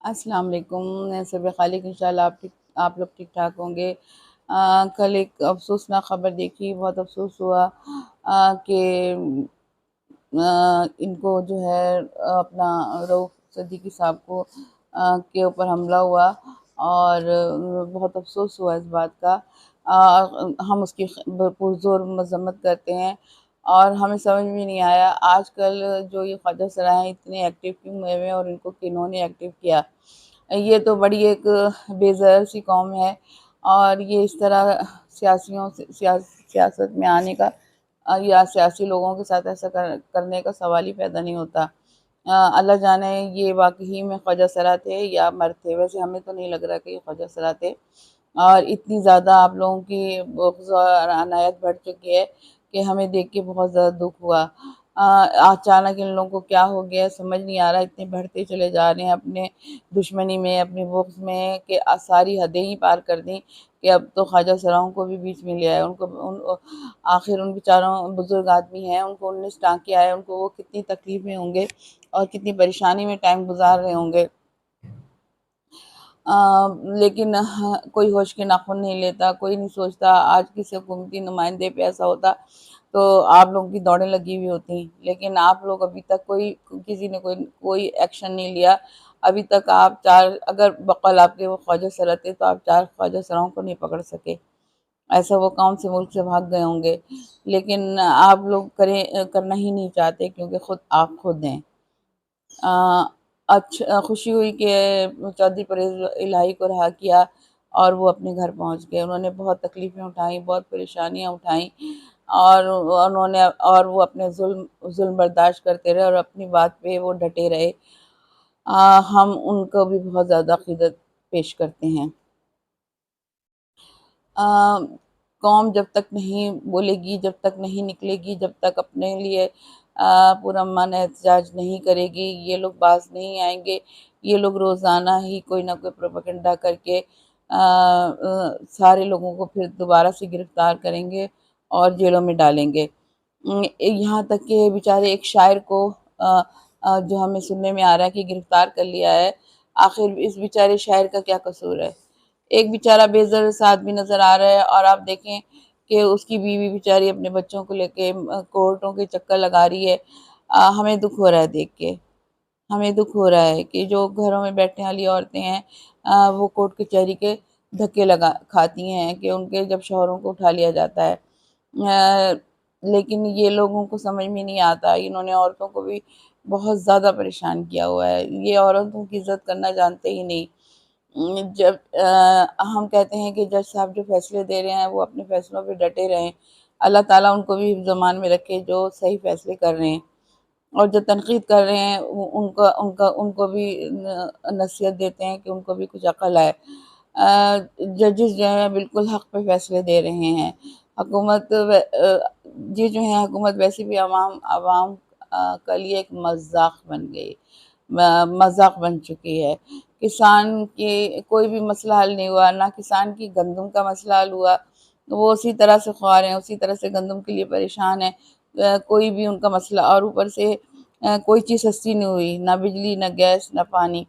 अस्सलाम वालेकुम। मैं सब खालिक इंशाल्लाह आप लोग ठीक ठाक होंगे। कल एक अफ़सोसनाक ख़बर देखी, बहुत अफ़सोस हुआ कि इनको जो है अपना रऊफ़ सिद्दीकी साहब को के ऊपर हमला हुआ और बहुत अफ़सोस हुआ इस बात का। हम उसकी पुरज़ोर मज़म्मत करते हैं और हमें समझ में नहीं आया आजकल जो ये ख्वाजा सराय हैं इतने एक्टिव क्यों हुए हैं और इनको किन्होंने एक्टिव किया। ये तो बड़ी एक बेज़र सी कौम है और ये इस तरह सियासियों से सियासत में आने का या सियासी लोगों के साथ ऐसा करने का सवाल ही पैदा नहीं होता। अल्लाह जाने ये वाक़ई में ख्वाजा सरा थे या मर्द थे, वैसे हमें तो नहीं लग रहा कि ये ख्वाजा सरा थे। और इतनी ज़्यादा आप लोगों की बुग़्ज़ और अनायत बढ़ चुकी है कि हमें देख के बहुत ज़्यादा दुःख हुआ। अचानक इन लोगों को क्या हो गया समझ नहीं आ रहा, इतने बढ़ते चले जा रहे हैं अपने दुश्मनी में, अपनी बुग़्ज़ में कि सारी हदें ही पार कर दी कि अब तो ख्वाजा सराओं को भी बीच में ले आए। उनको आखिर उन बेचारों बुज़ुर्ग आदमी हैं, उनको 19 टाँके आए, उनको वो कितनी तकलीफ़ में होंगे और कितनी परेशानी में टाइम गुज़ार रहे होंगे। लेकिन कोई होश के नाख़ुन नहीं लेता, कोई नहीं सोचता आज किसी हुकूमती नुमाइंदे पे ऐसा होता तो आप लोगों की दौड़ें लगी हुई होती। लेकिन आप लोग अभी तक किसी ने कोई एक्शन नहीं लिया। अभी तक आप 4 अगर बक़ौल आपके वो ख्वाजा सरा थे तो आप 4 ख्वाजा सराओं को नहीं पकड़ सके। ऐसा वो कौन से मुल्क से भाग गए होंगे। लेकिन आप लोग करना ही नहीं चाहते क्योंकि आप खुद हैं। खुशी हुई कि चौधरी परवेज़ इलाही को रहा किया और वो अपने घर पहुँच गए। उन्होंने बहुत तकलीफ़ें उठाई, बहुत परेशानियाँ उठाई और वो अपने ज़ुल्म बर्दाश्त करते रहे और अपनी बात पे वो डटे रहे। हम उनको भी बहुत ज़्यादा अक़ीदत पेश करते हैं। अ, कौम जब तक नहीं बोलेगी, जब तक नहीं निकलेगी, जब तक अपने लिए पुरअमन एहतजाज नहीं करेगी, ये लोग बाज़ नहीं आएँगे। ये लोग रोज़ाना ही कोई ना कोई प्रोपेगेंडा करके सारे लोगों को फिर दोबारा से गिरफ़्तार करेंगे और जेलों में डालेंगे। यहाँ तक कि बेचारे एक शायर को जो हमें सुनने में आ रहा है कि गिरफ़्तार कर लिया है। आखिर इस बेचारे शायर का क्या कसूर है? एक बेचारा बेज़र सा आदमी नज़र आ रहा है और आप देखें कि उसकी बीवी बेचारी अपने बच्चों को लेके कोर्टों के चक्कर लगा रही है। हमें दुःख हो रहा है देख के। हमें दुःख हो रहा है कि जो घरों में बैठने वाली औरतें हैं वो कोर्ट कचहरी के धक्के लगा खाती हैं कि उनके जब शौहरों को उठा लिया जाता है। लेकिन ये लोगों को समझ में नहीं आता, इन्होंने औरतों को भी बहुत ज़्यादा परेशान किया हुआ है। ये औरतों की इज़्ज़त करना जानते ही नहीं। जब हम कहते हैं कि जज साहब जो फ़ैसले दे रहे हैं वो अपने फ़ैसलों पे डटे रहें। अल्लाह ताला उनको भी हिफ्ज़-ओ-अमान में रखे जो सही फ़ैसले कर रहे हैं और जो तनक़ीद कर रहे हैं उनको भी नसीहत देते हैं कि उनको भी कुछ अक़ल आए। जजेस जो हैं बिल्कुल हक़ पे फ़ैसले दे रहे हैं। ये जो है हुकूमत वैसे भी अवाम अवाम के लिए एक मज़ाक बन गई। मज़ाक बन चुकी है। किसान के कोई भी मसला हल नहीं हुआ, ना किसान की गंदम का मसला हल हुआ, तो वो उसी तरह से ख्वार हैं, उसी तरह से गंदम के लिए परेशान हैं। कोई भी उनका मसला और ऊपर से कोई चीज़ सस्ती नहीं हुई, ना बिजली, ना गैस, ना पानी,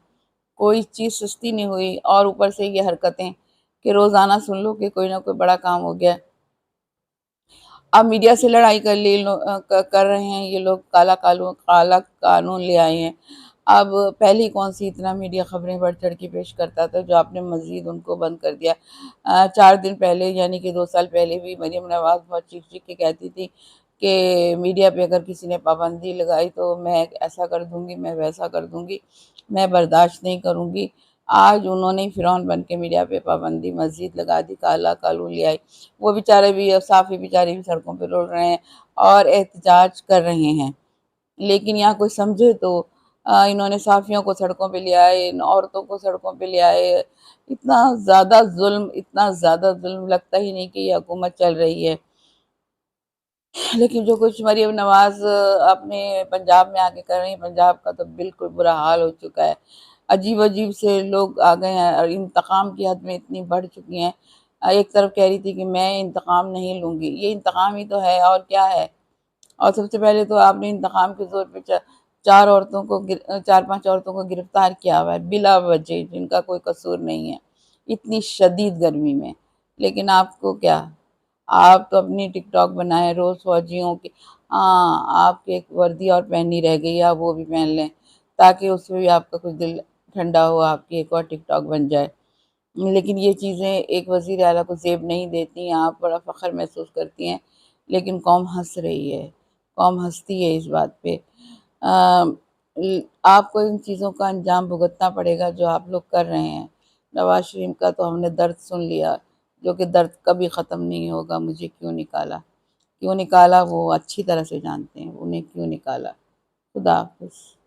कोई चीज़ सस्ती नहीं हुई और ऊपर से ये हरकतें कि रोज़ाना सुन लो कि कोई ना कोई बड़ा काम हो गया। अब मीडिया से लड़ाई कर ली कर रहे हैं ये लोग, काला कानून ले आए हैं। अब पहले कौन-सी इतना मीडिया खबरें बढ़-चढ़ के पेश करता था जो आपने मज़ीद उनको बंद कर दिया। 4 दिन पहले यानी कि 2 साल पहले भी मरीम नवाज़ बहुत चीख-चीख के कहती थी कि मीडिया पे अगर किसी ने पाबंदी लगाई तो मैं ऐसा कर दूँगी, मैं वैसा कर दूँगी, मैं बर्दाश्त नहीं करूँगी। आज उन्होंने ही फ़िरौन बन के मीडिया पे पाबंदी मज़ीद लगा दी, काला कानून ले आई। वो बेचारे भी साफ़ी बेचारे भी सड़कों पे रुल रहे हैं और एहतजाज कर रहे हैं। लेकिन यहाँ कोई समझे तो इन्होंने साफ़ियों को सड़कों पे ले आए, इन औरतों को सड़कों पे ले आए। इतना ज़्यादा ज़ुल्म लगता ही नहीं कि ये हुकूमत चल रही है। लेकिन जो कुछ मरीम नवाज़ अपने पंजाब में आके कर रही हैं, पंजाब का तो बिल्कुल बुरा हाल हो चुका है। अजीब-अजीब से लोग आ गए हैं और इंतकाम की हद में इतनी बढ़ चुकी हैं। एक तरफ कह रही थी कि मैं इंतकाम नहीं लूँगी, ये इंतकाम ही तो है और क्या है? और सबसे पहले तो आपने इंतकाम के ज़ोर पे 4-5 औरतों को गिरफ्तार किया हुआ है बिला वजह, जिनका कोई कसूर नहीं है, इतनी शदीद गर्मी में। लेकिन आपको क्या, आप तो अपनी टिकटॉक बनाए रोज़ फौजियों की। हाँ, आपकी एक वर्दी और पहनी रह गई है, आप वो भी पहन लें, ताकि उसमें भी आपका कुछ दिल ठंडा हो, आपकी एक और टिकटॉक बन जाए। लेकिन ये चीज़ें एक वज़ीर आला को ज़ेब नहीं देती, आप बड़ा फ़ख्र महसूस करती हैं, लेकिन कौम हँस रही है, कौम हँसती है इस बात पे। आपको इन चीज़ों का अंजाम भुगतना पड़ेगा जो आप लोग कर रहे हैं। नवाज़ शरीफ का तो हमने दर्द सुन लिया, जो कि दर्द कभी ख़त्म नहीं होगा। मुझे क्यों निकाला वो अच्छी तरह से जानते हैं, उन्हें क्यों निकाला। खुदा हाफ़िज़।